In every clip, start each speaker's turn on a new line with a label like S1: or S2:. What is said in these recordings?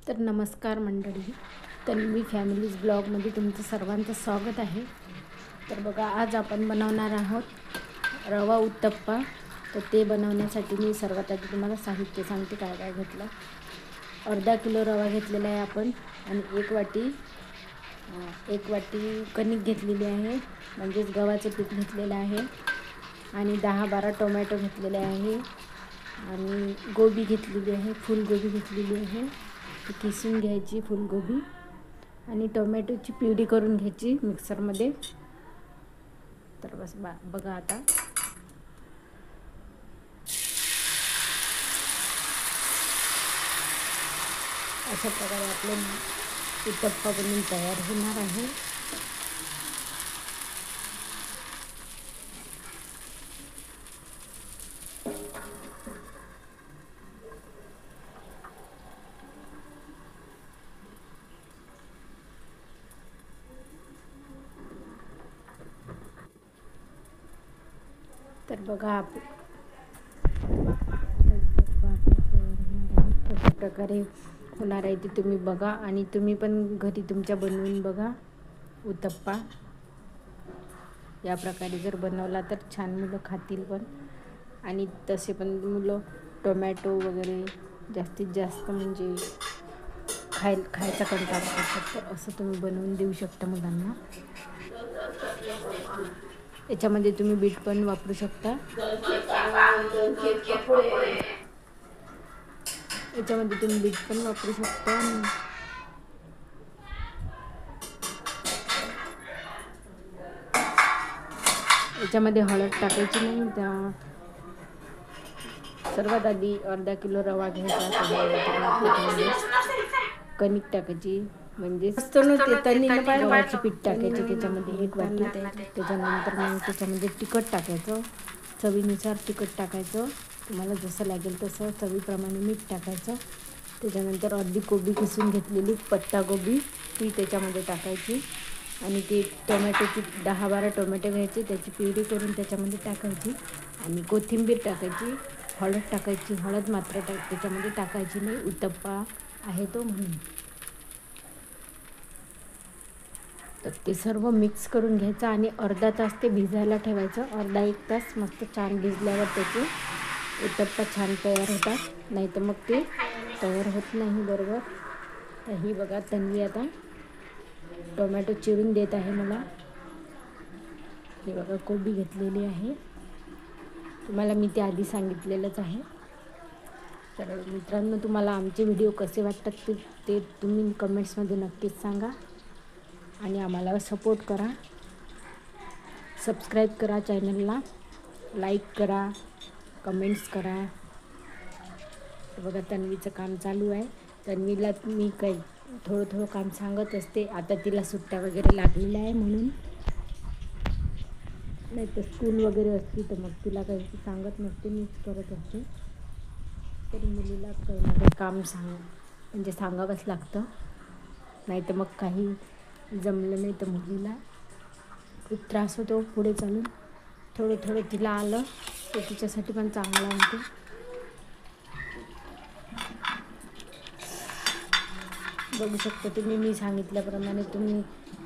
S1: तर नमस्कार मंडळी, तन्वी फॅमिलीज ब्लॉगमध्ये तुमचं सर्वांचं स्वागत आहे। तर बघा, आज आपण बनवणार आहोत रवा उत्तप्पा। तर ते बनवण्यासाठी मी सर्वात आधी तुम्हाला साहित्य सांगते काय काय घेतलं। अर्धा किलो रवा घेतलेला आहे आपण, आणि एक वाटी कणिक घेतलेली आहे, म्हणजेच गव्हाचं पीठ घेतलेलं आहे, आणि 10-12 टोमॅटो घेतलेले आहे, आणि गोबी घेतलेली आहे, फुलगोबी घेतलेली आहे, ती किसून घ्यायची फुलगोबी, आणि टोमॅटोची प्युरी करून घ्यायची मिक्सरमध्ये। तर बस बघा आता अशा प्रकारे आपले उत्तप्पा बनवून तयार होणार आहे। तर बघा कशा प्रकारे होणार आहे ते तुम्ही बघा, आणि तुम्ही पण घरी तुमच्या बनवून बघा उत्तप्पा। या प्रकारे जर बनवला तर छान मुलं खातील पण, आणि तसे पण मुलं टोमॅटो वगैरे जास्तीत जास्त म्हणजे खायचा कंटाळा करतात, तर असं तुम्ही बनवून देऊ शकता मुलांना। याच्यामध्ये तुम्ही बीट पण वापरू शकता, याच्यामध्ये तुम्ही बीट पण वापरू शकता। याच्यामध्ये हळद टाकायची नाही। त्या सर्वात आधी अर्धा किलो रवा घ्यायचा, कणिक टाकायची, म्हणजे गव्हाचे पीठ टाकायचे त्याच्यामध्ये 1 वाटी। त्याच्यानंतर मग त्याच्यामध्ये तिखट टाकायचं, चवीनुसार तिखट टाकायचं, तुम्हाला जसं लागेल तसं चवीप्रमाणे मीठ टाकायचं। त्याच्यानंतर अर्धी कोबी किसून घेतलेली पत्ता गोबी ती त्याच्यामध्ये टाकायची, आणि ते टोमॅटोची 10-12 टोमॅटो घ्यायचे, त्याची प्युरी करून त्याच्यामध्ये टाकायची, आणि कोथिंबीर टाकायची, हळद टाकायची। हळद मात्र त्याच्यामध्ये टाकायची नाही, उत्तप्पा आहे तो म्हणून। तर ते सर्व मिक्स करून घ्यायचं, आणि अर्धा तास ते भिजायला ठेवायचं। अर्धा-1 तास मस्त छान भिजल्यावर त्याचे उत्तप्पा छान तयार होतात, नाही तर मग ते तयार होत नाही बरोबर। तर ही बघा, तन्वी आता टोमॅटो चिरून देत आहे मला। हे बघा, कोबी घेतलेली आहे, तुम्हाला मी ते आधी सांगितलेलंच आहे। तर मित्रांनो, तुम्हाला आमचे व्हिडिओ कसे वाटतात ते तुम्ही कमेंट्समध्ये नक्कीच सांगा, आणि आम्हाला सपोर्ट करा, सबस्क्राईब करा चॅनलला, लाईक करा, कमेंट्स करा। बघा, तन्वीचं काम चालू आहे। तन्वीला मी काही थोडं काम सांगत असते, आता तिला सुट्ट्या वगैरे लागलेल्या आहे म्हणून, नाही तर स्कूल वगैरे असती तर मग तिला काही सांगत नसते, मीच करत असते। तरी मुलीला काही ना काही काम म्हणजे सांगावंच लागतं, नाही तर मग काही जमलं नाही तर मुलीला खूप त्रास होतो पुढे चालून। थोडं तिला आलं तर तिच्यासाठी पण चांगलं आहे। बघू शकता तुम्ही, मी सांगितल्याप्रमाणे तुम्ही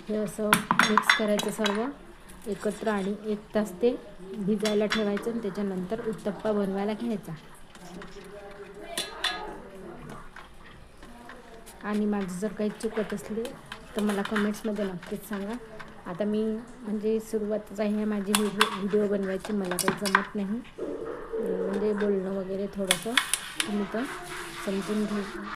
S1: हे असं मिक्स करायचं सर्व एकत्र, आणि 1 तास ते भिजायला ठेवायचं, आणि त्याच्यानंतर उत्तप्पा बनवायला घ्यायचा। आणि माझं जर काही चुकत असले तर मला कमेंट्समध्ये नक्कीच सांगा। आता मी म्हणजे सुरुवातच आहे माझी व्हिडिओ बनवायची, मला काही जमत नाही, म्हणजे बोलणं वगैरे थोडंसं तुम्ही तर समजून घ्या।